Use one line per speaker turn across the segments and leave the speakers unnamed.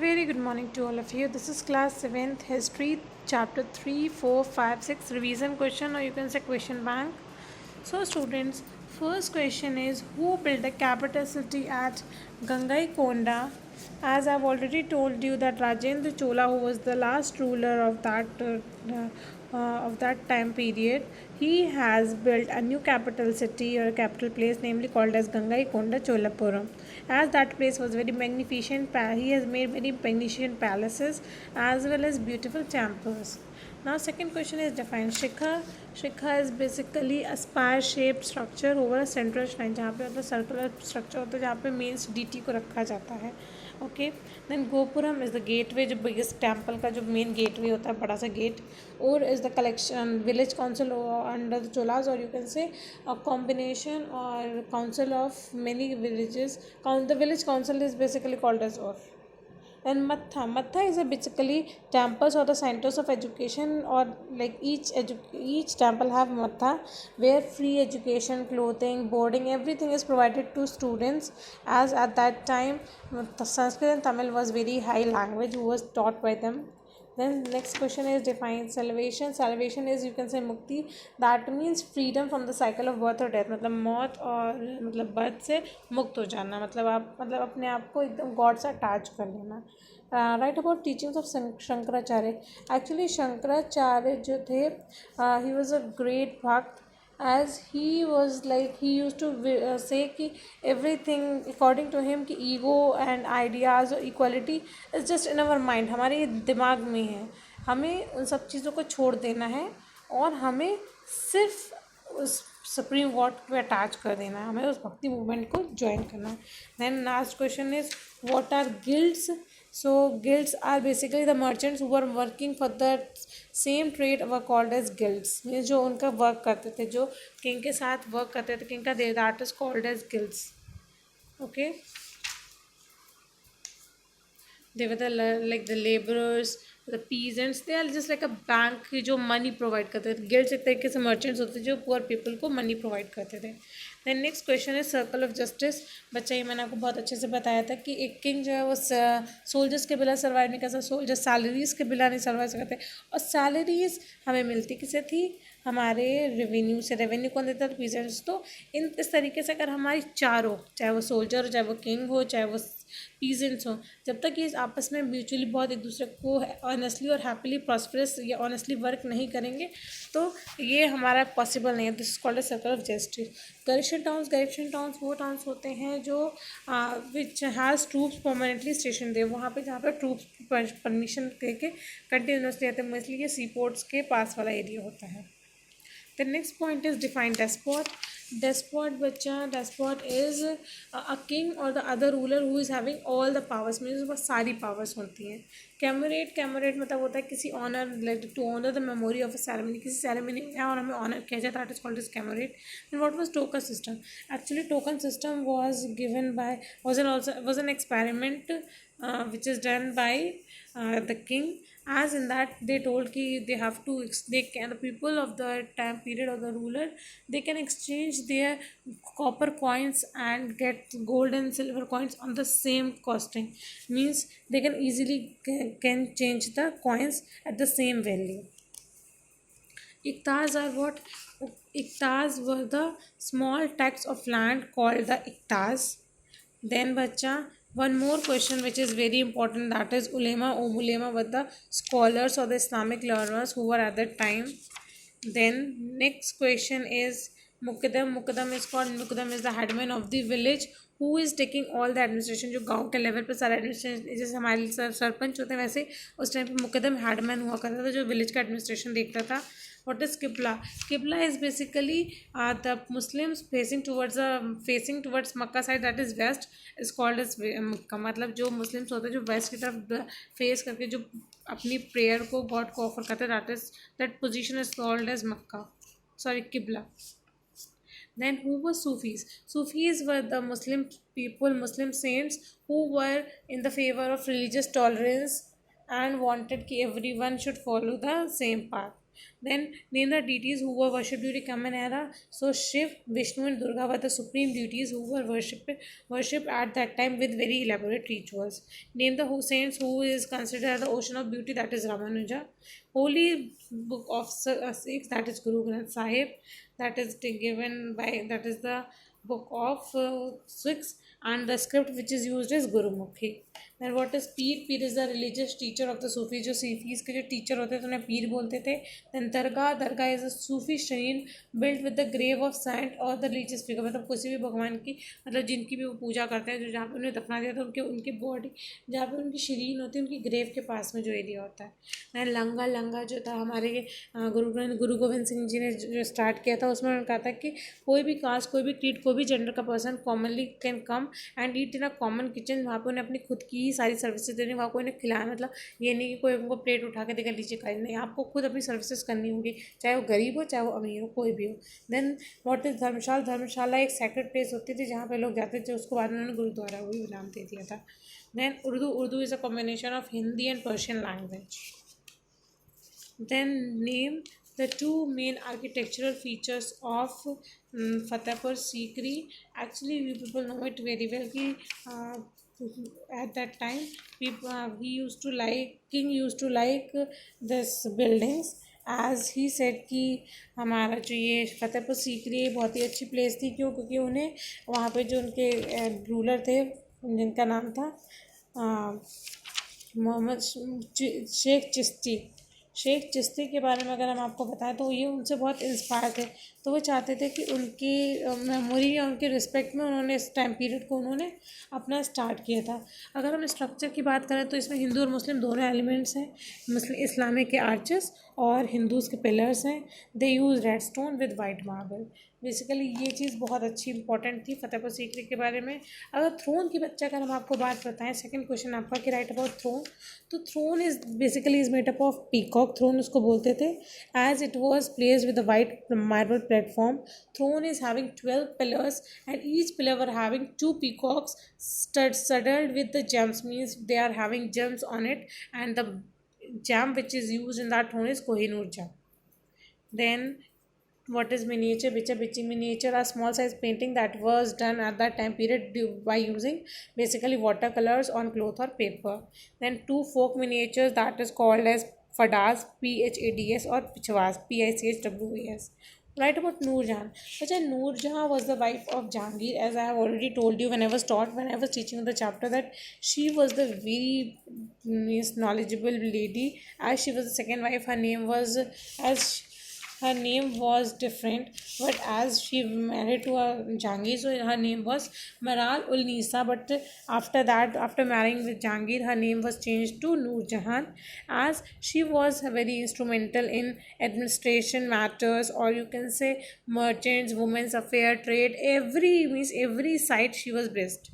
Very good morning to all of you. This is class 7th history chapter 3, 4, 5, 6 revision question, or you can say question bank. So students, first question is, who built the capital city at Gangaikonda? As I've already told you that Rajendra Chola, who was the last ruler of that time period, he has built a new capital city or a capital place, namely called as Gangaikonda Cholapuram. As that place was very magnificent, he has made very magnificent palaces as well as beautiful temples. Now second question is define Shikha. Shikha is basically a spire shaped structure over a central shrine, जहाँ पे मतलब circular structure होता है जहाँ पे main DT को रखा जाता है. Okay, then gopuram is the gateway, जो बिगेस्ट टेम्पल का जो मेन गेटवे होता है, बड़ा सा गेट. और is the collection village council under the Cholas, और you can say a combination or council of many villages. The village council is basically called as or. And Matha is a basically temples or the centers of education, or like each temple have Matha, where free education, clothing, boarding, everything is provided to students. As at that time, the Sanskrit and Tamil was very high language who was taught by them. Then next question is define salvation. Salvation is, you can say, mukti. That means freedom from the cycle of birth or death. मतलब मौत और मतलब birth से मुक्त हो जाना, मतलब आप मतलब अपने आप को एकदम गॉड से अटैच कर लेना. Right about teachings of Shankaracharya. Actually Shankaracharya जो थे, ही वॉज अ ग्रेट भक्त. As he was like, he used to say कि everything according to him कि ego and ideas और equality is just in our mind, हमारे दिमाग में है. हमें उन सब चीज़ों को छोड़ देना है और हमें सिर्फ उस सुप्रीम गॉड पे अटैच कर देना है, हमें उस भक्ति मूवमेंट को ज्वाइन करना है. Then last question is what are guilds. So guilds are basically the merchants who were working for the same trade were called as guilds. Means जो उनका वर्क करते थे, जो किंग के साथ वर्क करते थे किंग का, that is called as guilds. Okay, they were the like the laborers, the peasants. They are just like a bank की जो मनी प्रोवाइड करते थे. गिल्ड्स एक तरीके से मर्चेंट्स होते थे जो पुअर पीपल को मनी प्रोवाइड करते थे. देन नेक्स्ट क्वेश्चन है सर्कल ऑफ जस्टिस. बच्चा, ये मैंने आपको बहुत अच्छे से बताया था कि एक किंग जो है वो सोल्जर्स के बिना सर्वाइव नहीं कर सकता, सोल्जर सैलरीज के बिना नहीं सर्वाइव करते. और सैलरीज हमें मिलती किससे थी? हमारे रेवेन्यू से. रेवेन्यू कौन देता था? पीजेंट्स. तो इस तरीके से अगर हमारी चारों, चाहे वो सोल्जर हो, चाहे वो किंग हो, चाहे वो पीजेंट्स हो, जब तक ये आपस में म्यूचुअली बहुत एक दूसरे को ऑनेस्टली और हैप्पीली प्रॉस्परस या ऑनेस्टली वर्क नहीं करेंगे तो ये हमारा पॉसिबल नहीं है. This is called a circle of justice. Garrison towns वो टाउन्स होते हैं जो which has troops permanently station they, वहाँ पे जहाँ पे ट्रूप्स परमिशन दे के कंटिन्यूसली रहते हैं, मोस्टली ये सी पोर्ट्स के पास वाला एरिया होता है. The next point is define despot. Despot बच्चा, despot is a king or the other ruler who is having all the powers, means उसके पास सारी powers होती हैं. कैमरेट मतलब होता है किसी honour, related to honour the memory of a ceremony, किसी सेरेमनी है और हमें ऑनर किया जाता है, that is called is commemorate. And what was token system. Actually token system was an experiment which is done by the king. As in that they told ki the people of the time period of the ruler, they can exchange their copper coins and get gold and silver coins on the same costing, means they can easily can change the coins at the same value. Iktas are what? Iktas were the small tracts of land called the iktas. Then bacha, one more question which is very important, that is ulema. Ulema were the scholars or the Islamic learners who were at that time. Then next question is Mukadam. Mukadam is the headman of the village who is taking all the administration. जो गांव के level पे सारा administration, जैसे हमारे सरपंच होते हैं वैसे उस टाइम पे मुकदम हेडमैन हुआ करता था जो विलेज का एडमिनिस्ट्रेशन देखता था. What is Qibla? Qibla is basically the Muslims facing towards Makkah side, that is west, is called as Makkah. मतलब जो मुस्लिम्स होते हैं जो वेस्ट की तरफ फेस करके जो अपनी प्रेयर को गॉड को ऑफर करते हैं, that position is called as Makkah. Sorry, Qibla. Then who were Sufis? Sufis were the Muslim people, Muslim saints who were in the favor of religious tolerance and wanted कि everyone should follow the same path. Then name the deities who were worshipped during Common Era. So Shiv, Vishnu, and Durga were the supreme deities who were worshipped at that time with very elaborate rituals. Name the saints who is considered the ocean of beauty, that is Ramanuja. Holy book of Sikhs, that is Guru Granth Sahib, that is given by, that is the book of Sikhs, and the script which is used is Gurumukhi. Then what is Peer? Peer is the religious teacher of the Sufis. जो Sufis के जो teacher होते थे उन्हें पीर बोलते थे. Then Dargah, Dargah is a Sufi shrine built with the grave of saint or the religious figure. मतलब किसी भी भगवान की, मतलब जिनकी भी वो पूजा करते हैं, जो जहाँ पे उन्हें दफना दिया था उनके उनकी बॉडी जहाँ पे उनकी शरीर होती है उनकी ग्रेव के पास में जो एरिया होता है. Then लंगा, लंगा जो था हमारे गुरु गोविंद सिंह जी ने जो स्टार्ट किया था उसमें उन्होंने कहा था कि कोई भी कास्ट, कोई भी क्रीड, कोई भी जेंडर का person commonly can come and eat in a common kitchen. वहाँ पे उन्हें अपनी खुद की ही सारी सर्विसेज देनी, वहाँ कोई उन्हें खिलाया, मतलब ये नहीं कि कोई उनको प्लेट उठा के देगा लीजिए खाई, नहीं, आपको खुद अपनी सर्विसेज करनी होगी, चाहे वो गरीब हो चाहे वो अमीर हो, कोई भी हो. देन व्हाट इज धर्मशाला? धर्मशाला एक सेक्रेट प्लेस होती थी जहाँ पे लोग जाते थे, उसको बाद में उन्होंने गुरुद्वारा भी नाम दे दिया था. Then Urdu. Urdu is a combination of Hindi and Persian language. Then name the two main architectural features of Fatehpur Sikri. Actually, you people know it very well. कि at that time, king used to like this buildings. As he said कि हमारा जो ये फतेहपुर सीकरी बहुत ही अच्छी place थी. क्यों? क्योंकि उन्हें वहाँ पे जो उनके रूलर थे जिनका नाम था मोहम्मद शेख चिश्ती के बारे में अगर हम आपको बताएं तो ये उनसे बहुत इंस्पायर थे. तो वो चाहते थे कि उनकी मेमोरी या उनके रिस्पेक्ट में उन्होंने इस टाइम पीरियड को उन्होंने अपना स्टार्ट किया था. अगर हम स्ट्रक्चर की बात करें तो इसमें हिंदू और मुस्लिम दोनों एलिमेंट्स हैं. मुस्लिम इस्लामिक के आर्चेस और हिंदूज़ के पिलर्स हैं. They use red stone with white marble. Basically ये चीज़ बहुत अच्छी इंपॉर्टेंट थी फतेहपुर सीकरी के बारे में. अगर थ्रोन की बच्चा अगर हम आपको बात बताएं, सेकंड क्वेश्चन आपका कि राइट अबाउट थ्रोन. तो throne is basically is made up of peacock. Throne उसको बोलते थे as it was placed with a white marble platform. Throne is having 12 pillars and each pillar were having 2 peacocks studded with the gems, means they are having gems on it, and the gem which is used in that throne is Kohinoor gem. Then what is miniature? Bicha miniature, a small size painting that was done at that time period by using basically watercolors on cloth or paper. Then two folk miniatures that is called as Fadas, Phads, or Pichwas, Pichwas. Right about Noor Jahan. Noor Jahan was the wife of Jahangir, as I have already told you when I was teaching the chapter, that she was the very knowledgeable lady. As she was the second wife, her name was different, but as she married to a Jahangir, so her name was Maral ul Nisa. But after that, after marrying with Jahangir, her name was changed to Noor Jahan, as she was very instrumental in administration matters, or you can say merchants, women's affair, trade, every side she was best.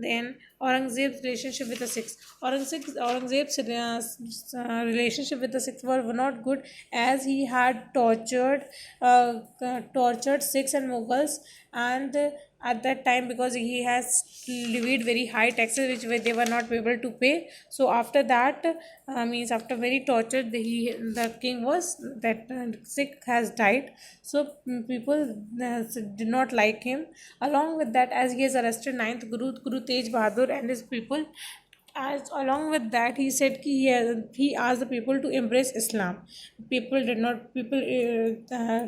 Then Aurangzeb's relationship with the Sikhs. Aurangzeb's relationship with the Sikhs were not good, as he had tortured Sikhs and Mughals, and at that time, because he has levied very high taxes which they were not able to pay. So after that, means after very torture, the king was that Sikh has died. So people did not like him. Along with that, as he has arrested ninth Guru Tej Bahadur and his people, as along with that he said he asked the people to embrace Islam. People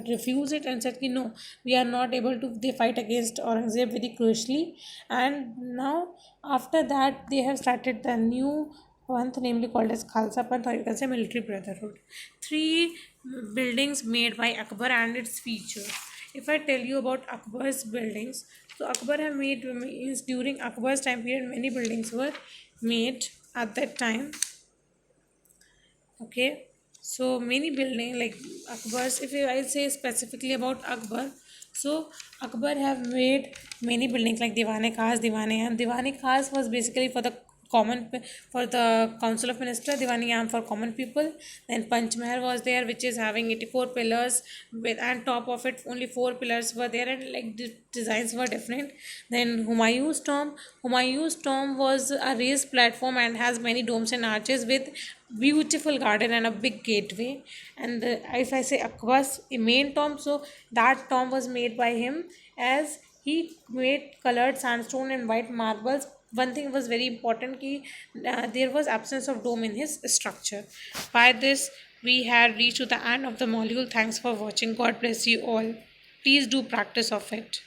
refused it and said no, we are not able to. They fight against Aurangzeb very crucially, and now after that they have started the new Panth, namely called as Khalsa Panth, or you can say military brotherhood. 3 buildings made by Akbar and its features. If I tell you about Akbar's buildings, so Akbar have made, means during Akbar's time period many buildings were made at that time. Okay, so many building like Akbar's, if I say specifically about Akbar, so Akbar have made many buildings like Diwan-e Khas, Diwan-e Am. Diwan-e Khas was basically for the for the Council of Minister, Diwani Am for common people. Then Panch Mahal was there, which is having 84 pillars with, and top of it only 4 pillars were there, and like the designs were different. Then Humayun's tomb was a raised platform and has many domes and arches with beautiful garden and a big gateway. And if I say Akbar's main tomb, so that tomb was made by him, as he made colored sandstone and white marbles. One thing was very important ki there was absence of dome in his structure. By this, we had reached to the end of the module. Thanks for watching. God bless you all. Please do practice of it.